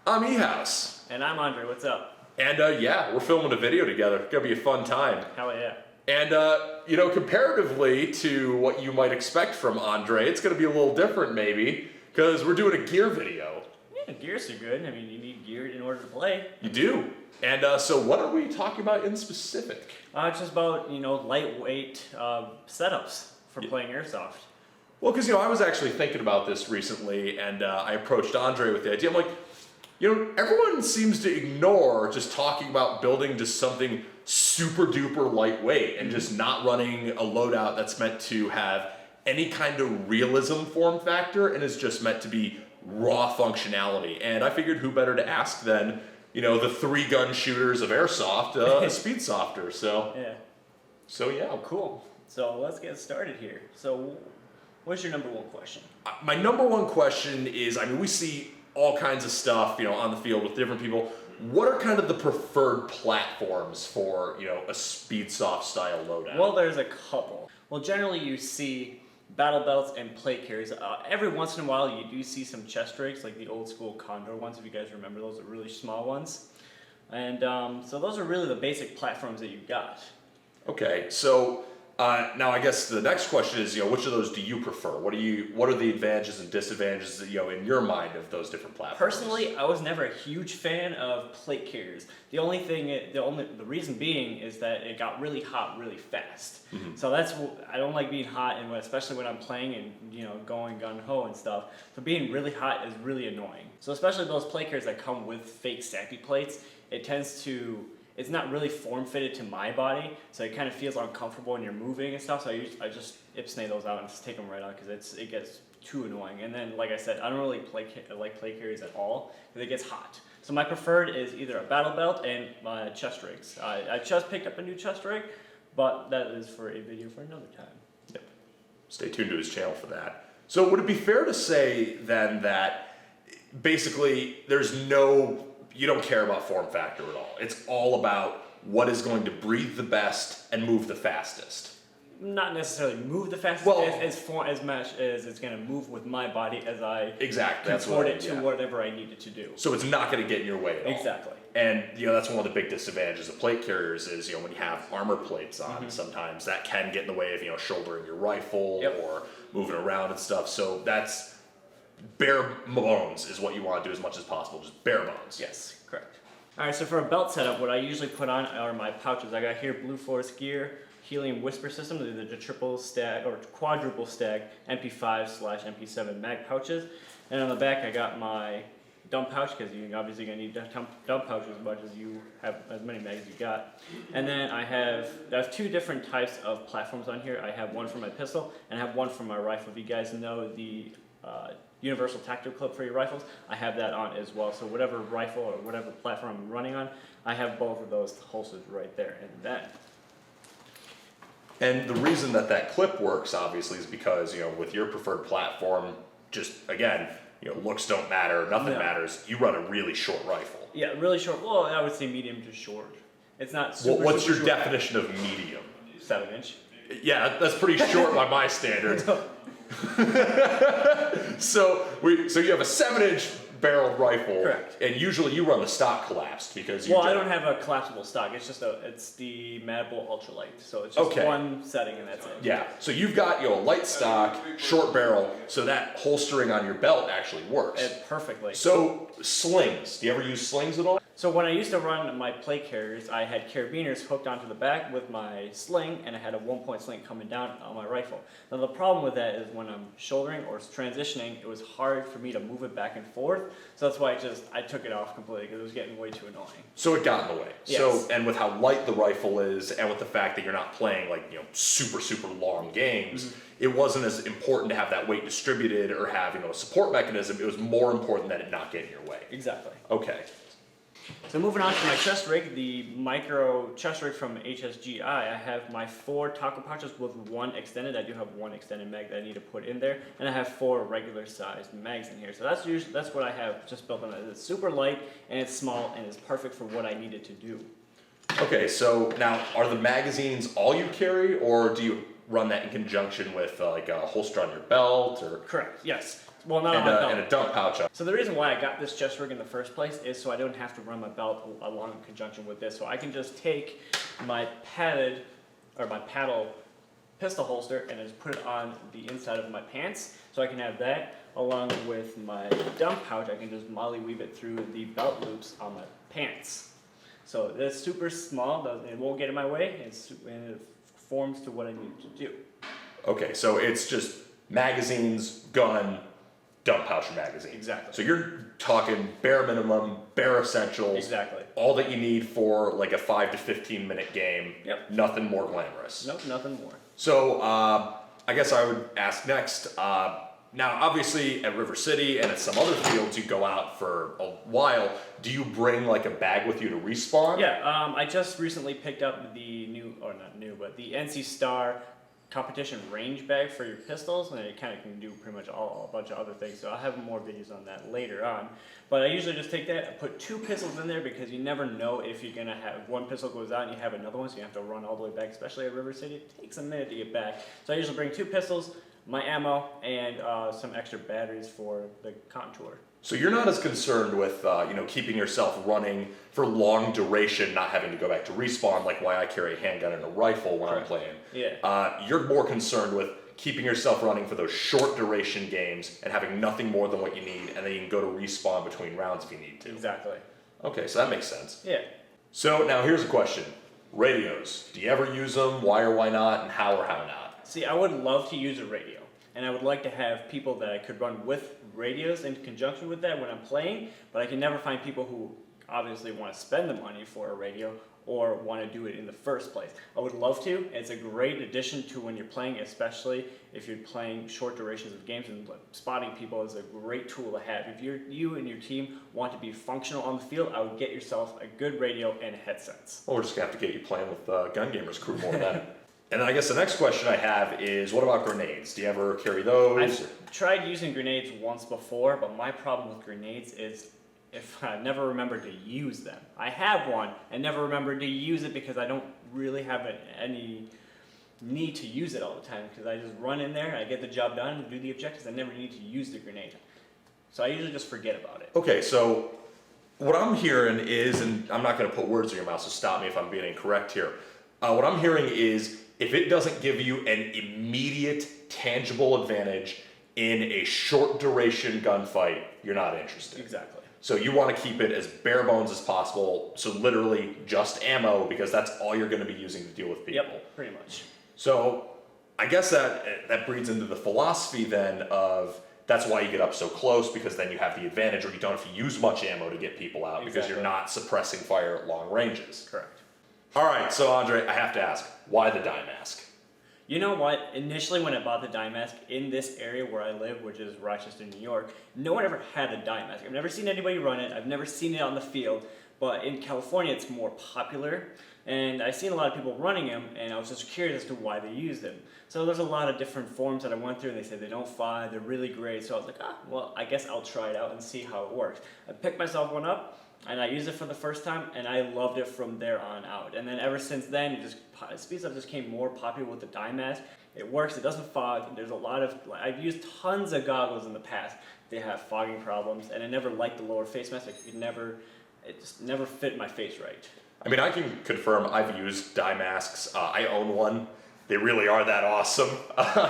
I'm E-House. And I'm Andre, what's up? And yeah, we're filming a video together. It's gonna be a fun time. Hell yeah. And comparatively to what you might expect from Andre, it's gonna be a little different maybe, because we're doing a gear video. Yeah, gears are good. I mean, you need gear in order to play. You do. And so what are we talking about in specific? It's just about, lightweight setups for playing airsoft. Well, because, I was actually thinking about this recently, and I approached Andre with the idea. I'm like, everyone seems to ignore just talking about building just something super duper lightweight and just not running a loadout that's meant to have any kind of realism form factor and is just meant to be raw functionality. And I figured who better to ask than, the 3-gun shooters of airsoft, a Speedsofter. So yeah. Cool. So let's get started here. So what's your number one question? My number one question is, we see all kinds of stuff, on the field with different people. What are kind of the preferred platforms for, a Speedsoft style loadout? Well, there's a couple. Well, generally you see battle belts and plate carriers. Every once in a while you do see some chest rigs, like the old school Condor ones, if you guys remember those, are really small ones. And so those are really the basic platforms that you've got. Okay, so now I guess the next question is, which of those do you prefer? What are the advantages and disadvantages, in your mind of those different platforms? Personally, I was never a huge fan of plate carriers. The reason being is that it got really hot really fast. Mm-hmm. So I don't like being hot, and especially when I'm playing and going gun ho and stuff. So being really hot is really annoying. So especially those plate carriers that come with fake stacky plates, it's not really form fitted to my body, so it kind of feels uncomfortable when you're moving and stuff. So I just ipsnay those out and just take them right out because it gets too annoying. And then, like I said, I don't really like plate carriers at all because it gets hot. So my preferred is either a battle belt and my chest rigs. I just picked up a new chest rig, but that is for a video for another time. Yep. Stay tuned to his channel for that. So would it be fair to say then that basically you don't care about form factor at all? It's all about what is going to breathe the best and move the fastest. Not necessarily move the fastest, as much as it's going to move with my body as I contort it to whatever I need it to do. So it's not going to get in your way at all. Exactly. And that's one of the big disadvantages of plate carriers is when you have armor plates on, mm-hmm. sometimes that can get in the way of shouldering your rifle or moving around and stuff. So that's bare bones is what you want to do as much as possible, just bare bones. Yes, correct. All right, so for a belt setup, what I usually put on are my pouches. I got here Blue Force Gear Helium Whisper System. They're the triple stack or quadruple stack MP5/MP7 mag pouches. And on the back, I got my dump pouch because you're obviously going to need dump pouch as much as you have as many mags as you got. And then I have 2 different types of platforms on here. I have one for my pistol and I have one for my rifle. If you guys know the universal tactical clip for your rifles, I have that on as well. So whatever rifle or whatever platform I'm running on, I have both of those holsters right there. And the reason that clip works obviously is because with your preferred platform, just again, looks don't matter, nothing matters. You run a really short rifle. Yeah, really short. Well, I would say medium to short. It's not super. What's super your short. definition of medium? 7-inch. Yeah, that's pretty short by my standards. So you have a 7-inch barreled rifle. Correct. And usually you run the stock collapsed because I don't have a collapsible stock. It's just it's the Madable Ultralight. So it's just one setting and that's it. Yeah. So you've got a light stock, short barrel, so that holstering on your belt actually works. Perfectly. So slings. Do you ever use slings at all? So when I used to run my plate carriers, I had carabiners hooked onto the back with my sling, and I had a 1-point sling coming down on my rifle. Now the problem with that is when I'm shouldering or transitioning, it was hard for me to move it back and forth. So that's why I took it off completely because it was getting way too annoying. So it got in the way. Yes. So, and with how light the rifle is, and with the fact that you're not playing super, super long games, mm-hmm. It wasn't as important to have that weight distributed or have, a support mechanism. It was more important that it not get in your way. Exactly. Okay. So moving on to my chest rig, the micro chest rig from HSGI, I have my 4 taco pouches with 1 extended. I do have 1 extended mag that I need to put in there, and I have 4 regular sized mags in here. So that's what I have just built on it. It's super light and it's small and it's perfect for what I needed to do. Okay, so now are the magazines all you carry, or do you run that in conjunction with like a holster on your belt? Or correct, yes. Well, not and, on my belt. and a dump pouch. So the reason why I got this chest rig in the first place is so I don't have to run my belt along in conjunction with this. So I can just take my paddle pistol holster and just put it on the inside of my pants. So I can have that along with my dump pouch. I can just molly weave it through the belt loops on my pants. So it's super small, it won't get in my way, and it forms to what I need to do. Okay, so it's just magazines, gun, dump pouch magazine. Exactly. So you're talking bare minimum, bare essentials. Exactly. All that you need for like a 5 to 15 minute game. Yep. Nothing more glamorous. Nope, nothing more. So I guess I would ask next. Now, obviously, at River City and at some other fields, you go out for a while. Do you bring like a bag with you to respawn? Yeah, I just recently picked up the the NC Star competition range bag for your pistols, and it kind of can do pretty much a bunch of other things. So I'll have more videos on that later on. But I usually just take that, I put 2 pistols in there because you never know if you're gonna have one pistol goes out and you have another one, so you have to run all the way back. Especially at River City, it takes a minute to get back. So I usually bring 2 pistols, my ammo, and some extra batteries for the contour. So you're not as concerned with keeping yourself running for long duration, not having to go back to respawn, like why I carry a handgun and a rifle when I'm playing. Yeah. You're more concerned with keeping yourself running for those short duration games and having nothing more than what you need, and then you can go to respawn between rounds if you need to. Exactly. Okay, so that makes sense. Yeah. So now here's a question. Radios. Do you ever use them? Why or why not? And how or how not? See, I would love to use a radio, and I would like to have people that I could run with radios in conjunction with that when I'm playing, but I can never find people who obviously want to spend the money for a radio or want to do it in the first place. I would love to. It's a great addition to when you're playing, especially if you're playing short durations of games, and spotting people is a great tool to have. If you and your team want to be functional on the field, I would get yourself a good radio and headsets. Well, we're just going to have to get you playing with Gun Gamers crew more than. And then I guess the next question I have is, what about grenades? Do you ever carry those? I've tried using grenades once before, but my problem with grenades is if I never remember to use them. I have one and never remember to use it because I don't really have any need to use it all the time, because I just run in there, I get the job done, do the objectives, I never need to use the grenade. So I usually just forget about it. Okay, so what I'm hearing is, and I'm not going to put words in your mouth, so stop me if I'm being incorrect here. What I'm hearing is, if it doesn't give you an immediate, tangible advantage in a short duration gunfight, you're not interested. Exactly. So you want to keep it as bare bones as possible, so literally just ammo, because that's all you're going to be using to deal with people. Yep, pretty much. So I guess that breeds into the philosophy then of, that's why you get up so close, because then you have the advantage, or you don't have to use much ammo to get people out, because you're not suppressing fire at long ranges. Correct. All right, so Andre, I have to ask, why the dye mask? You know what? Initially, when I bought the dye mask in this area where I live, which is Rochester, New York, no one ever had a dye mask. I've never seen anybody run it. I've never seen it on the field. But in California, it's more popular. And I've seen a lot of people running them, and I was just curious as to why they use them. So there's a lot of different forums that I went through, and they said they don't fly, they're really great. So I was like, well, I guess I'll try it out and see how it works. I picked myself one up, and I used it for the first time, and I loved it from there on out. And then ever since then, Speedsoft just became more popular with the dye mask. It works, it doesn't fog. There's a lot of, I've used tons of goggles in the past. They have fogging problems, and I never liked the lower face mask. It just never fit my face right. I mean, I can confirm I've used dye masks. I own one. They really are that awesome.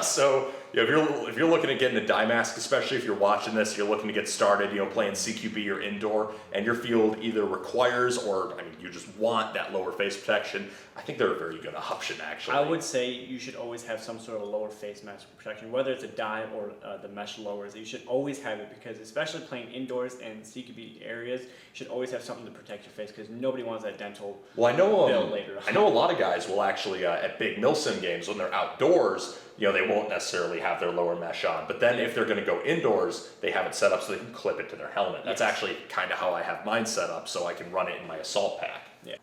So if you're looking at getting a dye mask, especially if you're watching this, you're looking to get started, playing CQB or indoor, and your field either requires or you just want that lower face protection, I think they're a very good option, actually. I would say you should always have some sort of lower face mask protection, whether it's a dye or the mesh lowers. You should always have it, because especially playing indoors and CQB areas, you should always have something to protect your face, because nobody wants that dental bill later on. I know a lot of guys will actually, at big Milsim games, when they're outdoors, they won't necessarily have their lower mesh on. But then if they're going to go indoors, they have it set up so they can clip it to their helmet. That's actually kind of how I have mine set up, so I can run it in my assault pack. Yeah.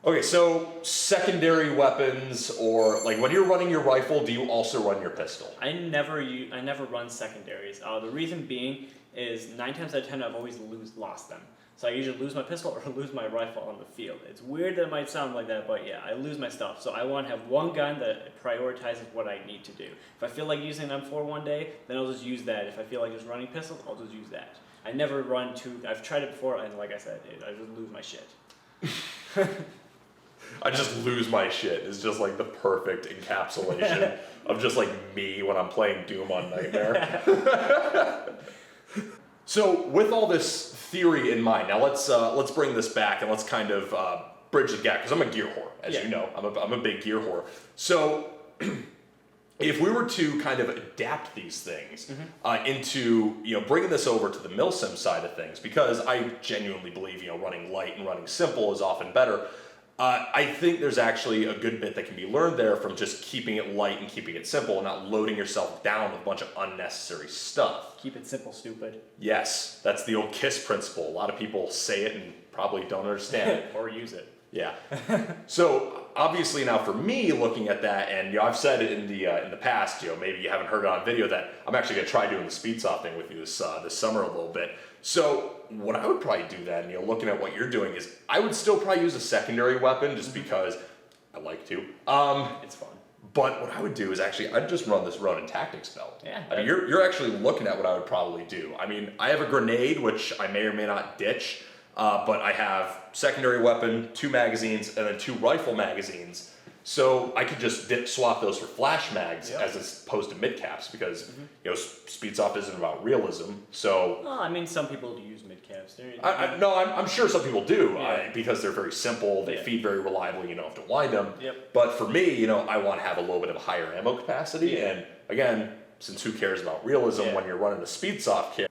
Okay, so secondary weapons, or like when you're running your rifle, do you also run your pistol? I never run secondaries. The reason being is 9 times out of 10 I've always lost them. So I usually lose my pistol or lose my rifle on the field. It's weird that it might sound like that, but yeah, I lose my stuff. So I want to have one gun that prioritizes what I need to do. If I feel like using an M4 one day, then I'll just use that. If I feel like just running pistols, I'll just use that. I never run two. I've tried it before, and like I said, I just lose my shit. I just lose my shit is just like the perfect encapsulation of just like me when I'm playing Doom on Nightmare. So with all this theory in mind, now let's bring this back and let's kind of bridge the gap, because I'm a gear whore, as you know. I'm a big gear whore. So if we were to kind of adapt these things into, bringing this over to the milsim side of things, because I genuinely believe, running light and running simple is often better. I think there's actually a good bit that can be learned there from just keeping it light and keeping it simple and not loading yourself down with a bunch of unnecessary stuff. Keep it simple, stupid. Yes, that's the old KISS principle. A lot of people say it and probably don't understand it. Or use it. Yeah. So obviously now for me looking at that, and I've said it in the past, maybe you haven't heard it on video, that I'm actually gonna try doing the Speedsoft thing with you this summer a little bit. So what I would probably do then, looking at what you're doing, is I would still probably use a secondary weapon just because I like to. It's fun. But what I would do is actually, I'd just run this Ronin Tactics belt. Yeah. I mean, you're actually looking at what I would probably do. I mean, I have a grenade, which I may or may not ditch, but I have secondary weapon, 2 magazines, and then 2 rifle magazines. So I could just swap those for flash mags as opposed to mid caps, because Speedsoft isn't about realism. So well, I mean, some people use mid caps. I'm sure some people do because they're very simple. They feed very reliably. You don't have to wind them. Yep. But for me, I want to have a little bit of a higher ammo capacity. And again, since who cares about realism when you're running the Speedsoft kit?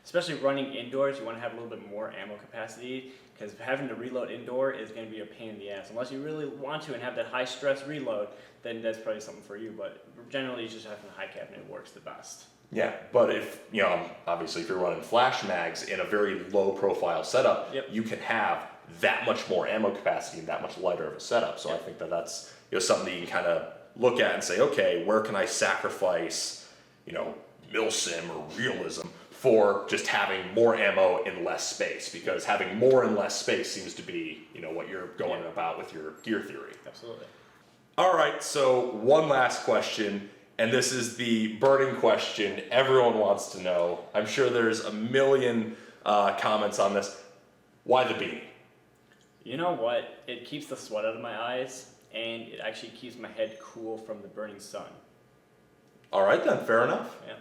Especially running indoors, you want to have a little bit more ammo capacity, because having to reload indoor is going to be a pain in the ass. Unless you really want to and have that high stress reload, then that's probably something for you. But generally, just having a high cabinet works the best. Yeah, but if, obviously if you're running flash mags in a very low profile setup, you can have that much more ammo capacity and that much lighter of a setup. So I think that's something that you can kind of look at and say, okay, where can I sacrifice, milsim or realism for just having more ammo in less space, because having more in less space seems to be, what you're going about with your gear theory. Absolutely. All right, so one last question, and this is the burning question everyone wants to know. I'm sure there's a million comments on this. Why the beanie? You know what? It keeps the sweat out of my eyes, and it actually keeps my head cool from the burning sun. All right then, fair enough. Yeah.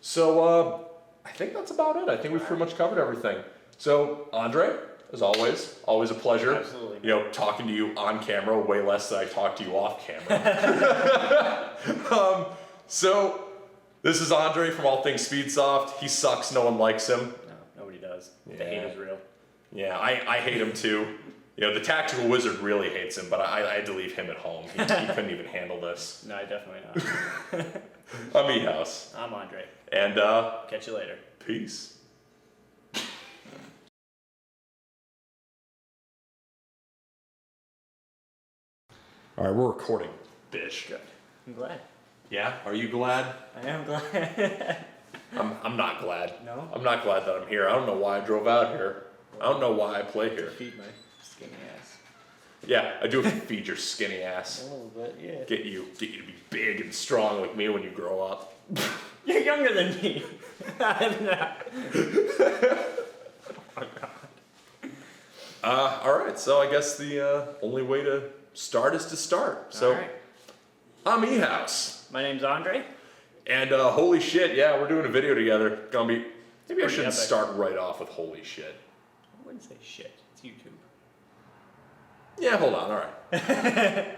So, I think that's about it. I think we've pretty much covered everything. So, Andre, as always a pleasure. Absolutely. Talking to you on camera way less than I talk to you off camera. So, this is Andre from All Things Speedsoft. He sucks. No one likes him. No, nobody does. The hate is real. Yeah, I hate him too. The tactical wizard really hates him, but I had to leave him at home. He couldn't even handle this. No, definitely not. I'm E-House. I'm Andre. And, catch you later. Peace. All right, we're recording, bitch. Good. I'm glad. Yeah? Are you glad? I am glad. I'm not glad. No? I'm not glad that I'm here. I don't know why I drove out here. I don't know why I play here. Feed my skinny ass. Yeah, I do have to feed your skinny A ass. little bit, yeah. Get you to be big and strong like me when you grow up. You're younger than me. I'm not. Oh, God. All right, so I guess the only way to start is to start. So, All right. I'm E-House. My name's Andre. And holy shit, yeah, we're doing a video together. Gonna be. Maybe I shouldn't epic. start right off with holy shit. I wouldn't say shit. It's YouTube. Yeah, hold on, alright.